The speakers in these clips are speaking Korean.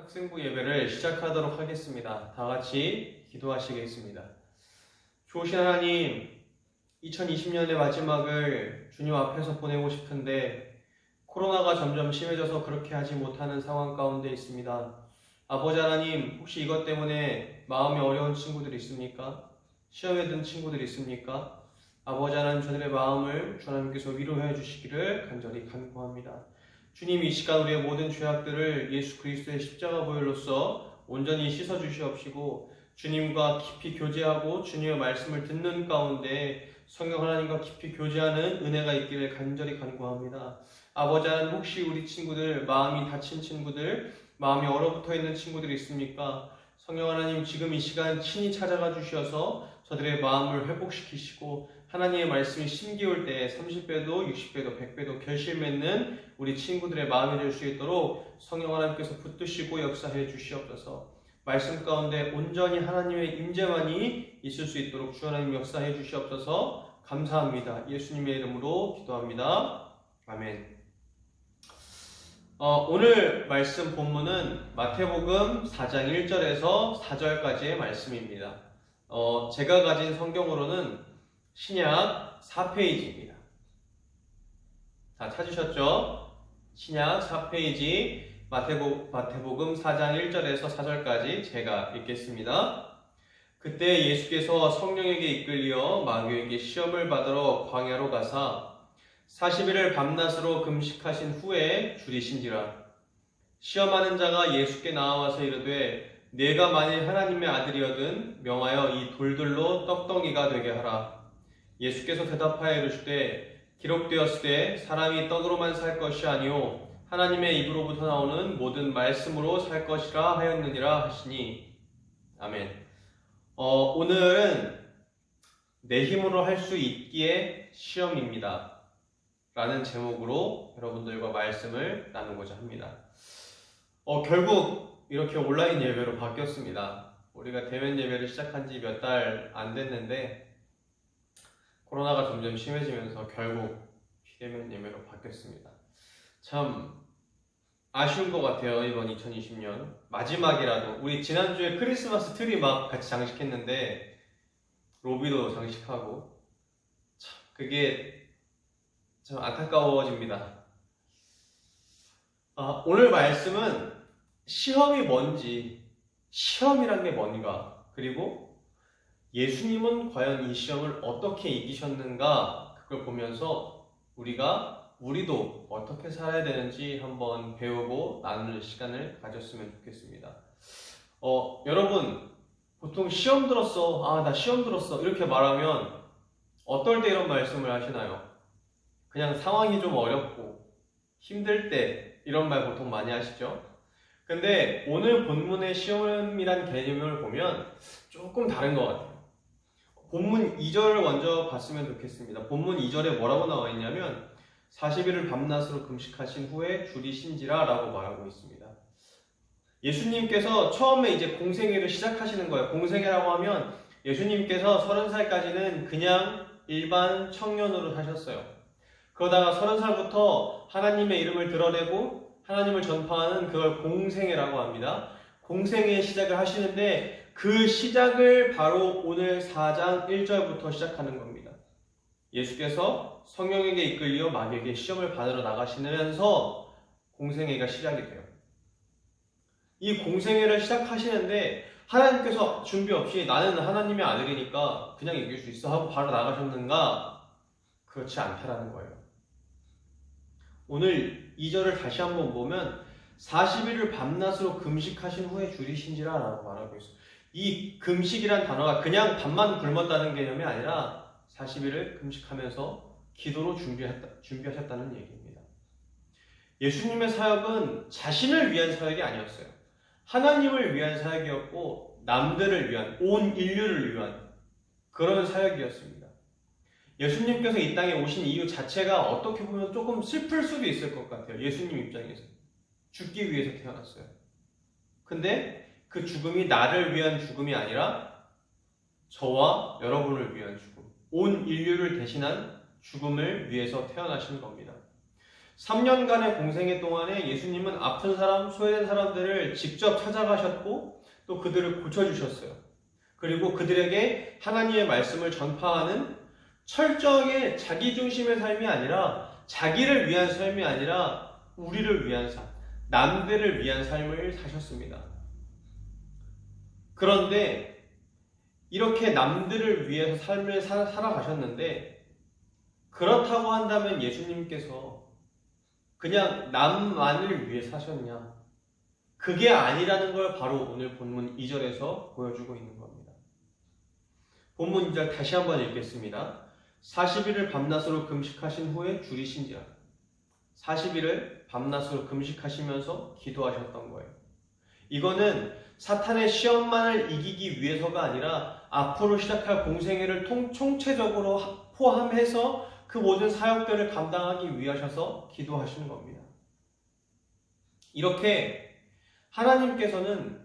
학생부 예배를 시작하도록 하겠습니다. 다 같이 기도하시겠습니다. 좋으신 하나님, 2020년의 마지막을 주님 앞에서 보내고 싶은데 코로나가 점점 심해져서 그렇게 하지 못하는 상황 가운데 있습니다. 아버지 하나님, 혹시 이것 때문에 마음이 어려운 친구들 있습니까? 시험에 든 친구들 있습니까? 아버지 하나님, 저들의 마음을 주 하나님께서 위로해 주시기를 간절히 간구합니다. 주님, 이 시간 우리의 모든 죄악들을 예수 그리스도의 십자가 보혈로서 온전히 씻어 주시옵시고 주님과 깊이 교제하고 주님의 말씀을 듣는 가운데 성령 하나님과 깊이 교제하는 은혜가 있기를 간절히 간구합니다. 아버지 하나님, 혹시 우리 친구들, 마음이 다친 친구들, 마음이 얼어붙어 있는 친구들이 있습니까? 성령 하나님, 지금 이 시간 친히 찾아가 주셔서 저들의 마음을 회복시키시고 하나님의 말씀이 심기울 때 30배도 60배도 100배도 결실 맺는 우리 친구들의 마음이 될 수 있도록 성령 하나님께서 붙드시고 역사해 주시옵소서. 말씀 가운데 온전히 하나님의 임재만이 있을 수 있도록 주 하나님 역사해 주시옵소서. 감사합니다. 예수님의 이름으로 기도합니다. 아멘. 오늘 말씀 본문은 마태복음 4장 1절에서 4절까지의 말씀입니다. 제가 가진 성경으로는 신약 4페이지입니다. 다 찾으셨죠? 신약 4페이지 마태복음 4장 1절에서 4절까지 제가 읽겠습니다. 그때 예수께서 성령에게 이끌려 마귀에게 시험을 받으러 광야로 가사 40일을 밤낮으로 금식하신 후에 줄이신지라. 시험하는 자가 예수께 나와서 이르되 내가 만일 하나님의 아들이거든 명하여 이 돌들로 떡덩이가 되게 하라. 예수께서 대답하여 이르시되 기록되었으되 사람이 떡으로만 살 것이 아니요 하나님의 입으로부터 나오는 모든 말씀으로 살 것이라 하였느니라 하시니. 아멘. 오늘은 내 힘으로 할 수 있기에 시험입니다 라는 제목으로 여러분들과 말씀을 나누고자 합니다. 결국 이렇게 온라인 예배로 바뀌었습니다. 우리가 대면 예배를 시작한 지 몇 달 안 됐는데 코로나가 점점 심해지면서 결국 비대면 예배로 바뀌었습니다. 참 아쉬운 것 같아요. 이번 2020년 마지막이라도 우리 지난주에 크리스마스 트리 막 같이 장식했는데 로비도 장식하고 참 그게 참 안타까워집니다. 오늘 말씀은 시험이 뭔지, 시험이란 게 뭔가, 그리고 예수님은 과연 이 시험을 어떻게 이기셨는가, 그걸 보면서 우리도 어떻게 살아야 되는지 한번 배우고 나누는 시간을 가졌으면 좋겠습니다. 여러분, 보통 시험 들었어, 나 시험 들었어 이렇게 말하면 어떨 때 이런 말씀을 하시나요? 그냥 상황이 좀 어렵고 힘들 때 이런 말 보통 많이 하시죠? 근데 오늘 본문의 시험이란 개념을 보면 조금 다른 것 같아요. 본문 2절을 먼저 봤으면 좋겠습니다. 본문 2절에 뭐라고 나와 있냐면 40일을 밤낮으로 금식하신 후에 줄이신지라 라고 말하고 있습니다. 예수님께서 처음에 이제 공생애를 시작하시는 거예요. 공생애라고 하면 예수님께서 30살까지는 그냥 일반 청년으로 사셨어요. 그러다가 30살부터 하나님의 이름을 드러내고 하나님을 전파하는 그걸 공생애라고 합니다. 공생애 시작을 하시는데 그 시작을 바로 오늘 4장 1절부터 시작하는 겁니다. 예수께서 성령에게 이끌려 마귀에게 시험을 받으러 나가시면서 공생애가 시작이 돼요. 이 공생애를 시작하시는데 하나님께서 준비 없이 나는 하나님의 아들이니까 그냥 이길 수 있어 하고 바로 나가셨는가? 그렇지 않다라는 거예요. 오늘 2절을 다시 한번 보면 40일을 밤낮으로 금식하신 후에 줄이신지라 라고 말하고 있어요. 이 금식이란 단어가 그냥 밥만 굶었다는 개념이 아니라 40일을 금식하면서 기도로 준비하셨다는 얘기입니다. 예수님의 사역은 자신을 위한 사역이 아니었어요. 하나님을 위한 사역이었고 남들을 위한, 온 인류를 위한 그런 사역이었습니다. 예수님께서 이 땅에 오신 이유 자체가 어떻게 보면 조금 슬플 수도 있을 것 같아요. 예수님 입장에서. 죽기 위해서 태어났어요. 근데 그 죽음이 나를 위한 죽음이 아니라 저와 여러분을 위한 죽음, 온 인류를 대신한 죽음을 위해서 태어나신 겁니다. 3년간의 공생애 동안에 예수님은 아픈 사람, 소외된 사람들을 직접 찾아가셨고 또 그들을 고쳐주셨어요. 그리고 그들에게 하나님의 말씀을 전파하는 철저하게 자기 중심의 삶이 아니라 자기를 위한 삶이 아니라 우리를 위한 삶, 남들을 위한 삶을 사셨습니다. 그런데 이렇게 남들을 위해서 삶을 살아가셨는데 그렇다고 한다면 예수님께서 그냥 남만을 위해 사셨냐? 그게 아니라는 걸 바로 오늘 본문 2절에서 보여주고 있는 겁니다. 본문 2절 다시 한번 읽겠습니다. 40일을 밤낮으로 금식하신 후에 줄이신지라. 40일을 밤낮으로 금식하시면서 기도하셨던 거예요. 이거는 사탄의 시험만을 이기기 위해서가 아니라 앞으로 시작할 공생애를 총체적으로 포함해서 그 모든 사역들을 감당하기 위하셔서 기도하시는 겁니다. 이렇게 하나님께서는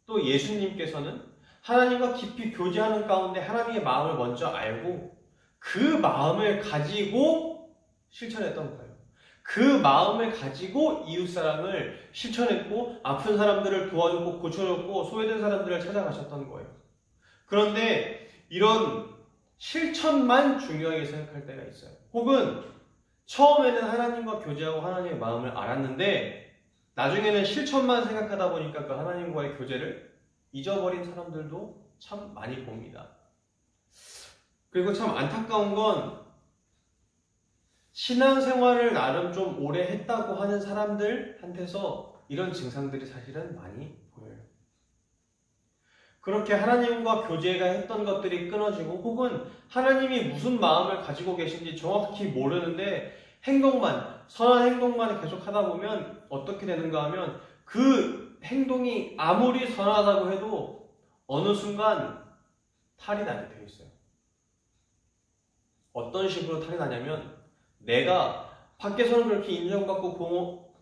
또 예수님께서는 하나님과 깊이 교제하는 가운데 하나님의 마음을 먼저 알고 그 마음을 가지고 실천했던 거예요. 그 마음을 가지고 이웃사랑을 실천했고 아픈 사람들을 도와줬고 고쳐줬고 소외된 사람들을 찾아가셨던 거예요. 그런데 이런 실천만 중요하게 생각할 때가 있어요. 혹은 처음에는 하나님과 교제하고 하나님의 마음을 알았는데 나중에는 실천만 생각하다 보니까 그 하나님과의 교제를 잊어버린 사람들도 참 많이 봅니다. 그리고 참 안타까운 건 신앙생활을 나름 좀 오래 했다고 하는 사람들한테서 이런 증상들이 사실은 많이 보여요. 그렇게 하나님과 교제가 했던 것들이 끊어지고 혹은 하나님이 무슨 마음을 가지고 계신지 정확히 모르는데 선한 행동만 계속 하다 보면 어떻게 되는가 하면 그 행동이 아무리 선하다고 해도 어느 순간 탈이 나게 되어 있어요. 어떤 식으로 탈이 나냐면 내가 밖에서는 그렇게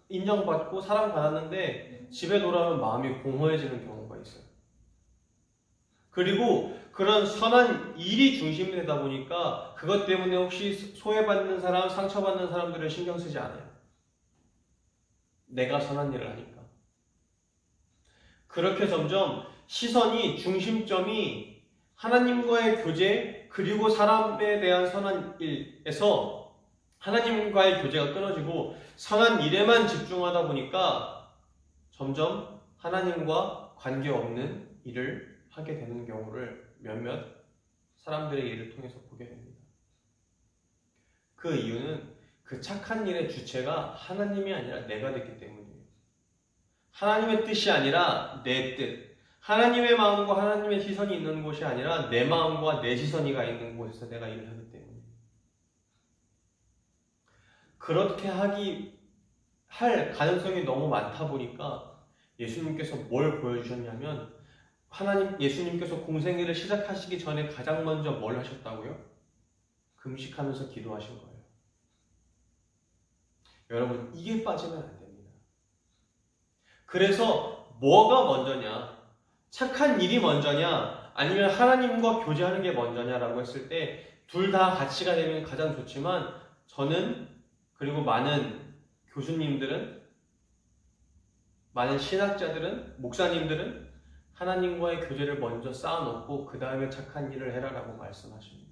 인정받고 사랑받았는데 집에 돌아오면 마음이 공허해지는 경우가 있어요. 그리고 그런 선한 일이 중심이 되다 보니까 그것 때문에 혹시 소외받는 사람, 상처받는 사람들을 신경 쓰지 않아요. 내가 선한 일을 하니까. 그렇게 점점 시선이, 중심점이 하나님과의 교제 그리고 사람에 대한 선한 일에서 하나님과의 교제가 끊어지고 선한 일에만 집중하다 보니까 점점 하나님과 관계없는 일을 하게 되는 경우를 몇몇 사람들의 일을 통해서 보게 됩니다. 그 이유는 그 착한 일의 주체가 하나님이 아니라 내가 됐기 때문이에요. 하나님의 뜻이 아니라 내 뜻, 하나님의 마음과 하나님의 시선이 있는 곳이 아니라 내 마음과 내 시선이가 있는 곳에서 내가 일을 하기 때문에 그렇게 할 가능성이 너무 많다 보니까 예수님께서 뭘 보여주셨냐면 예수님께서 공생애를 시작하시기 전에 가장 먼저 뭘 하셨다고요? 금식하면서 기도하신 거예요. 여러분, 이게 빠지면 안 됩니다. 그래서 뭐가 먼저냐? 착한 일이 먼저냐? 아니면 하나님과 교제하는 게 먼저냐라고 했을 때 둘 다 같이가 되면 가장 좋지만 저는 그리고 많은 교수님들은 많은 신학자들은 목사님들은 하나님과의 교제를 먼저 쌓아놓고 그 다음에 착한 일을 해라라고 말씀하십니다.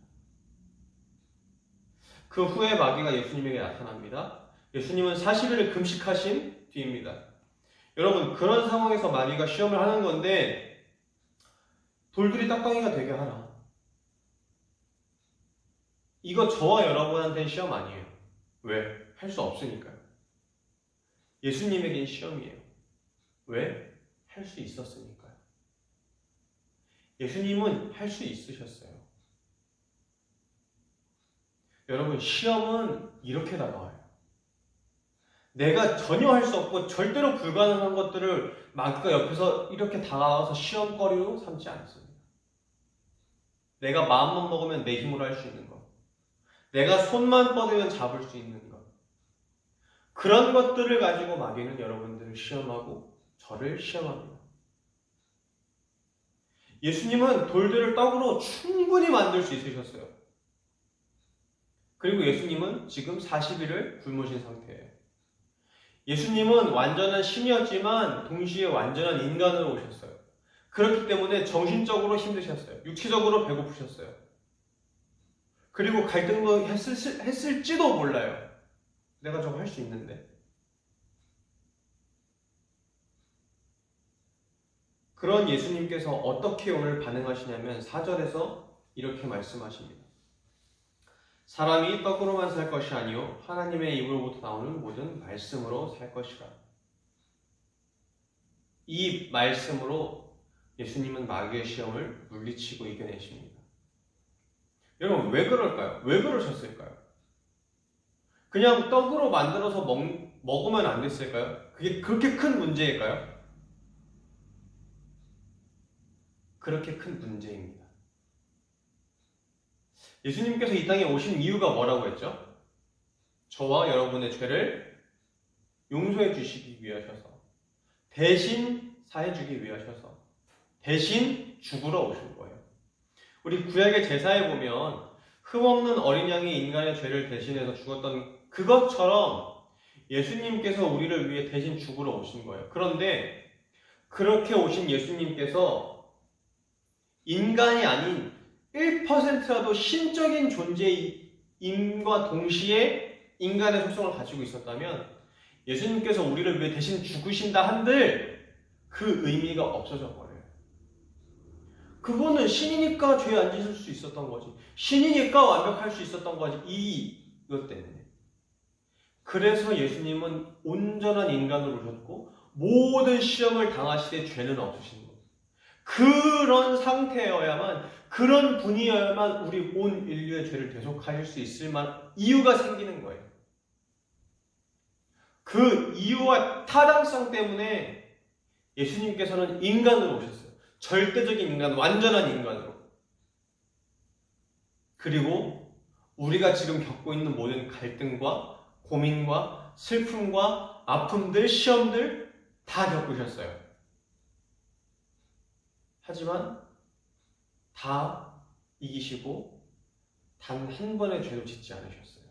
그 후에 마귀가 예수님에게 나타납니다. 예수님은 40일을 금식하신 뒤입니다. 여러분, 그런 상황에서 마귀가 시험을 하는 건데 돌들이 딱방이가 되게 하나? 이거 저와 여러분한테는 시험 아니에요. 왜? 할 수 없으니까요. 예수님에겐 시험이에요. 왜? 할 수 있었으니까요. 예수님은 할 수 있으셨어요. 여러분, 시험은 이렇게 다가와요. 내가 전혀 할 수 없고 절대로 불가능한 것들을 마귀가 옆에서 이렇게 다가와서 시험거리로 삼지 않습니다. 내가 마음만 먹으면 내 힘으로 할 수 있는 것, 내가 손만 뻗으면 잡을 수 있는 것, 그런 것들을 가지고 마귀는 여러분들을 시험하고 저를 시험합니다. 예수님은 돌들을 떡으로 충분히 만들 수 있으셨어요. 그리고 예수님은 지금 40일을 굶으신 상태예요. 예수님은 완전한 신이었지만 동시에 완전한 인간으로 오셨어요. 그렇기 때문에 정신적으로 힘드셨어요. 육체적으로 배고프셨어요. 그리고 갈등도 했을지도 몰라요. 내가 저거 할 수 있는데. 그런 예수님께서 어떻게 오늘 반응하시냐면 4절에서 이렇게 말씀하십니다. 사람이 떡으로만 살 것이 아니요 하나님의 입으로부터 나오는 모든 말씀으로 살 것이라. 이 말씀으로 예수님은 마귀의 시험을 물리치고 이겨내십니다. 여러분 왜 그럴까요? 왜 그러셨을까요? 그냥 떡으로 만들어서 먹으면 안 됐을까요? 그게 그렇게 큰 문제일까요? 그렇게 큰 문제입니다. 예수님께서 이 땅에 오신 이유가 뭐라고 했죠? 저와 여러분의 죄를 용서해 주시기 위하셔서, 대신 사해 주기 위하셔서, 대신 죽으러 오신 거예요. 우리 구약의 제사에 보면 흠없는 어린 양이 인간의 죄를 대신해서 죽었던 그것처럼 예수님께서 우리를 위해 대신 죽으러 오신 거예요. 그런데 그렇게 오신 예수님께서 인간이 아닌 1%라도 신적인 존재임과 동시에 인간의 속성을 가지고 있었다면 예수님께서 우리를 위해 대신 죽으신다 한들 그 의미가 없어져 버려요. 그분은 신이니까 죄 안 짓을 수 있었던 거지. 신이니까 완벽할 수 있었던 거지. 이것 때문에. 그래서 예수님은 온전한 인간으로 오셨고 모든 시험을 당하시되 죄는 없으신 거예요. 그런 상태여야만, 그런 분이어야만 우리 온 인류의 죄를 대속하실 수 있을 만한 이유가 생기는 거예요. 그 이유와 타당성 때문에 예수님께서는 인간으로 오셨어요. 절대적인 인간, 완전한 인간으로. 그리고 우리가 지금 겪고 있는 모든 갈등과 고민과 슬픔과 아픔들, 시험들 다 겪으셨어요. 하지만 다 이기시고 단 한 번의 죄도 짓지 않으셨어요.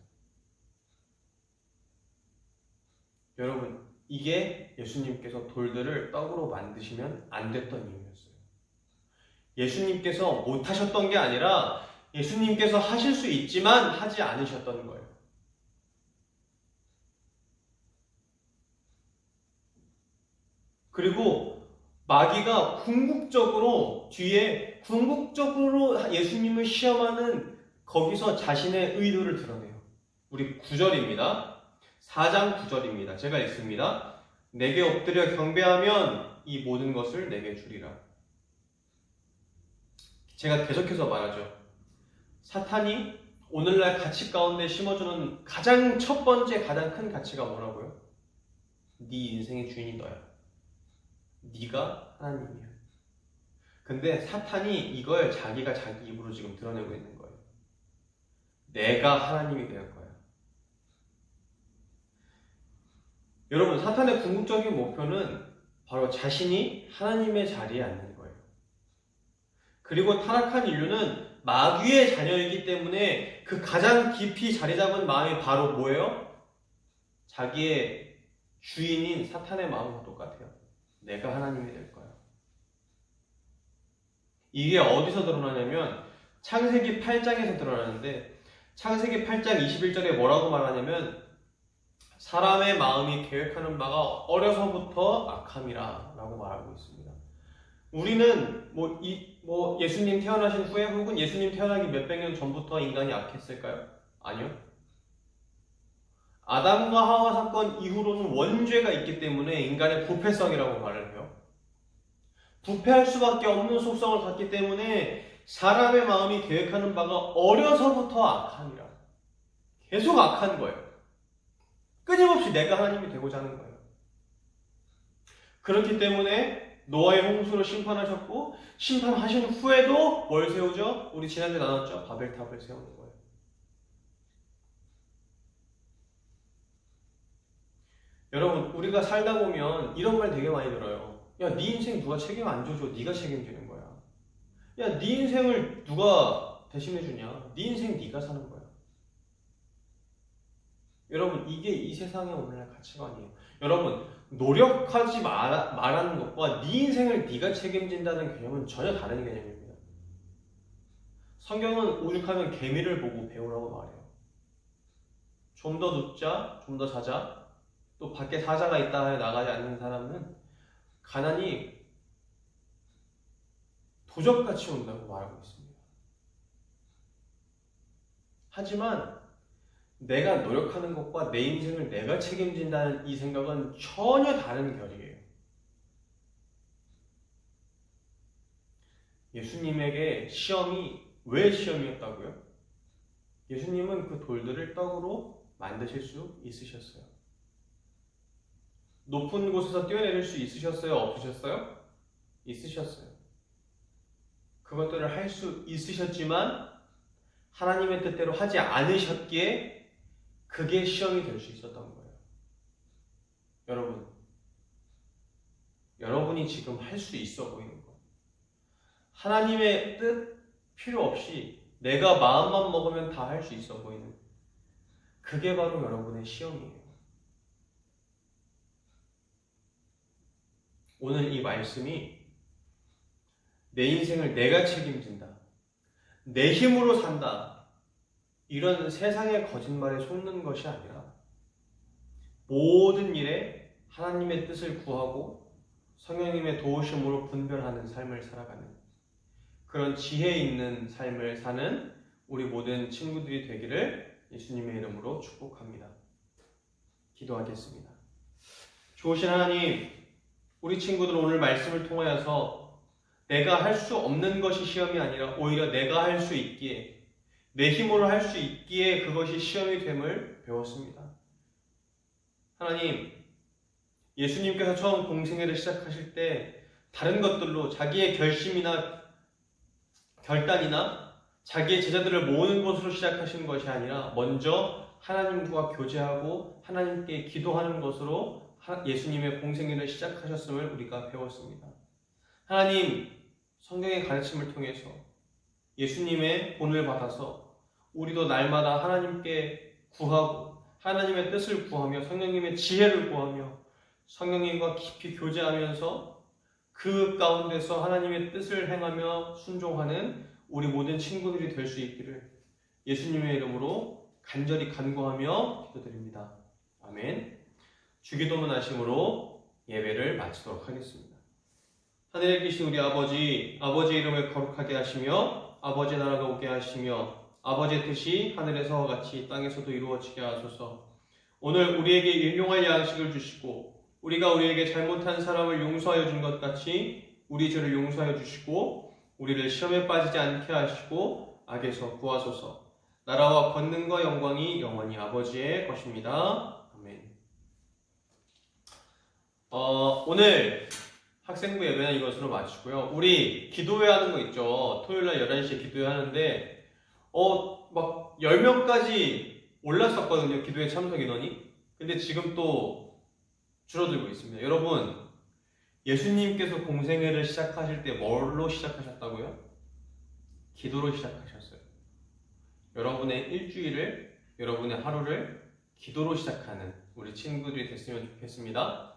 여러분, 이게 예수님께서 돌들을 떡으로 만드시면 안 됐던 이유였어요. 예수님께서 못하셨던 게 아니라 예수님께서 하실 수 있지만 하지 않으셨던 거예요. 그리고 마귀가 궁극적으로 예수님을 시험하는 거기서 자신의 의도를 드러내요. 우리 9절입니다. 4장 9절입니다. 제가 읽습니다. 내게 엎드려 경배하면 이 모든 것을 내게 주리라. 제가 계속해서 말하죠. 사탄이 오늘날 가치 가운데 심어주는 가장 첫 번째 가장 큰 가치가 뭐라고요? 네 인생의 주인이 너야. 네가 하나님이야. 근데 사탄이 이걸 자기가 자기 입으로 지금 드러내고 있는 거예요. 내가 하나님이 될 거야. 여러분, 사탄의 궁극적인 목표는 바로 자신이 하나님의 자리에 앉는 거예요. 그리고 타락한 인류는 마귀의 자녀이기 때문에 그 가장 깊이 자리 잡은 마음이 바로 뭐예요? 자기의 주인인 사탄의 마음과 똑같아요. 내가 하나님이 될 거야. 이게 어디서 드러나냐면 창세기 8장에서 드러나는데 창세기 8장 21절에 뭐라고 말하냐면 사람의 마음이 계획하는 바가 어려서부터 악함이라 라고 말하고 있습니다. 우리는 예수님 태어나신 후에 혹은 예수님 태어나기 몇백 년 전부터 인간이 악했을까요? 아니요. 아담과 하와 사건 이후로는 원죄가 있기 때문에 인간의 부패성이라고 말을 해요. 부패할 수밖에 없는 속성을 갖기 때문에 사람의 마음이 계획하는 바가 어려서부터 악함이라. 계속 악한 거예요. 끊임없이 내가 하나님이 되고자 하는 거예요. 그렇기 때문에 노아의 홍수로 심판하셨고 심판하신 후에도 뭘 세우죠? 우리 지난주에 나눴죠? 바벨탑을 세우는 거예요. 여러분, 우리가 살다 보면 이런 말 되게 많이 들어요. 야, 네 인생 누가 책임 안 져줘? 네가 책임지는 거야. 야, 네 인생을 누가 대신해 주냐? 네 인생 네가 사는 거야. 여러분, 이게 이 세상의 오늘날 가치관이에요. 여러분, 노력하지 말라는 것과 네 인생을 네가 책임진다는 개념은 전혀 다른 개념입니다. 성경은 오죽하면 개미를 보고 배우라고 말해요. 좀 더 눕자, 좀 더 자자, 또 밖에 사자가 있다 하여 나가지 않는 사람은 가난이 도적같이 온다고 말하고 있습니다. 하지만 내가 노력하는 것과 내 인생을 내가 책임진다는 이 생각은 전혀 다른 결이에요. 예수님에게 시험이 왜 시험이었다고요? 예수님은 그 돌들을 떡으로 만드실 수 있으셨어요. 높은 곳에서 뛰어내릴 수 있으셨어요? 없으셨어요? 있으셨어요. 그것들을 할 수 있으셨지만 하나님의 뜻대로 하지 않으셨기에 그게 시험이 될 수 있었던 거예요. 여러분이 지금 할 수 있어 보이는 거. 하나님의 뜻 필요 없이 내가 마음만 먹으면 다 할 수 있어 보이는 그게 바로 여러분의 시험이에요. 오늘 이 말씀이 내 인생을 내가 책임진다, 내 힘으로 산다, 이런 세상의 거짓말에 속는 것이 아니라 모든 일에 하나님의 뜻을 구하고 성령님의 도우심으로 분별하는 삶을 살아가는 그런 지혜 있는 삶을 사는 우리 모든 친구들이 되기를 예수님의 이름으로 축복합니다. 기도하겠습니다. 좋으신 하나님, 우리 친구들 오늘 말씀을 통하여서 내가 할 수 없는 것이 시험이 아니라 오히려 내가 할 수 있기에, 내 힘으로 할 수 있기에 그것이 시험이 됨을 배웠습니다. 하나님, 예수님께서 처음 공생애를 시작하실 때 다른 것들로 자기의 결심이나 결단이나 자기의 제자들을 모으는 것으로 시작하시는 것이 아니라 먼저 하나님과 교제하고 하나님께 기도하는 것으로 예수님의 공생애를 시작하셨음을 우리가 배웠습니다. 하나님, 성경의 가르침을 통해서 예수님의 본을 받아서 우리도 날마다 하나님께 구하고 하나님의 뜻을 구하며 성령님의 지혜를 구하며 성령님과 깊이 교제하면서 그 가운데서 하나님의 뜻을 행하며 순종하는 우리 모든 친구들이 될 수 있기를 예수님의 이름으로 간절히 간구하며 기도드립니다. 아멘. 주기도문 하심으로 예배를 마치도록 하겠습니다. 하늘에 계신 우리 아버지, 아버지의 이름을 거룩하게 하시며 아버지의 나라가 오게 하시며 아버지의 뜻이 하늘에서와 같이 땅에서도 이루어지게 하소서. 오늘 우리에게 일용할 양식을 주시고 우리가 우리에게 잘못한 사람을 용서하여 준 것 같이 우리 죄를 용서하여 주시고 우리를 시험에 빠지지 않게 하시고 악에서 구하소서. 나라와 권능과 영광이 영원히 아버지의 것입니다. 아멘. 오늘 학생부 예배는 이것으로 마치고요. 우리 기도회 하는 거 있죠. 토요일날 11시에 기도회 하는데 막 10명까지 올랐었거든요. 기도회 참석 인원이. 근데 지금 또 줄어들고 있습니다. 여러분, 예수님께서 공생애를 시작하실 때 뭘로 시작하셨다고요? 기도로 시작하셨어요. 여러분의 일주일을, 여러분의 하루를 기도로 시작하는 우리 친구들이 됐으면 좋겠습니다.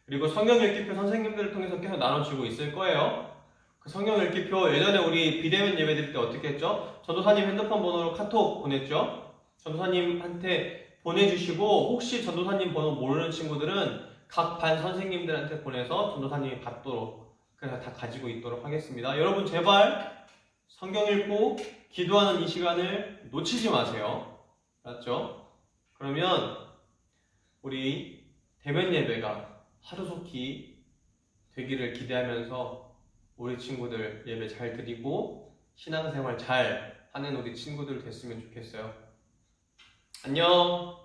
그리고 성경 읽기표 선생님들을 통해서 계속 나눠주고 있을 거예요. 그 성경 읽기표 예전에 우리 비대면 예배 드릴 때 어떻게 했죠? 전도사님 핸드폰 번호로 카톡 보냈죠? 전도사님한테 보내주시고 혹시 전도사님 번호 모르는 친구들은 각 반 선생님들한테 보내서 전도사님이 받도록 그래서 다 가지고 있도록 하겠습니다. 여러분 제발 성경 읽고 기도하는 이 시간을 놓치지 마세요. 알았죠? 그러면 우리 대면 예배가 하루속히 되기를 기대하면서 우리 친구들 예배 잘 드리고 신앙생활 잘 하는 우리 친구들 됐으면 좋겠어요. 안녕.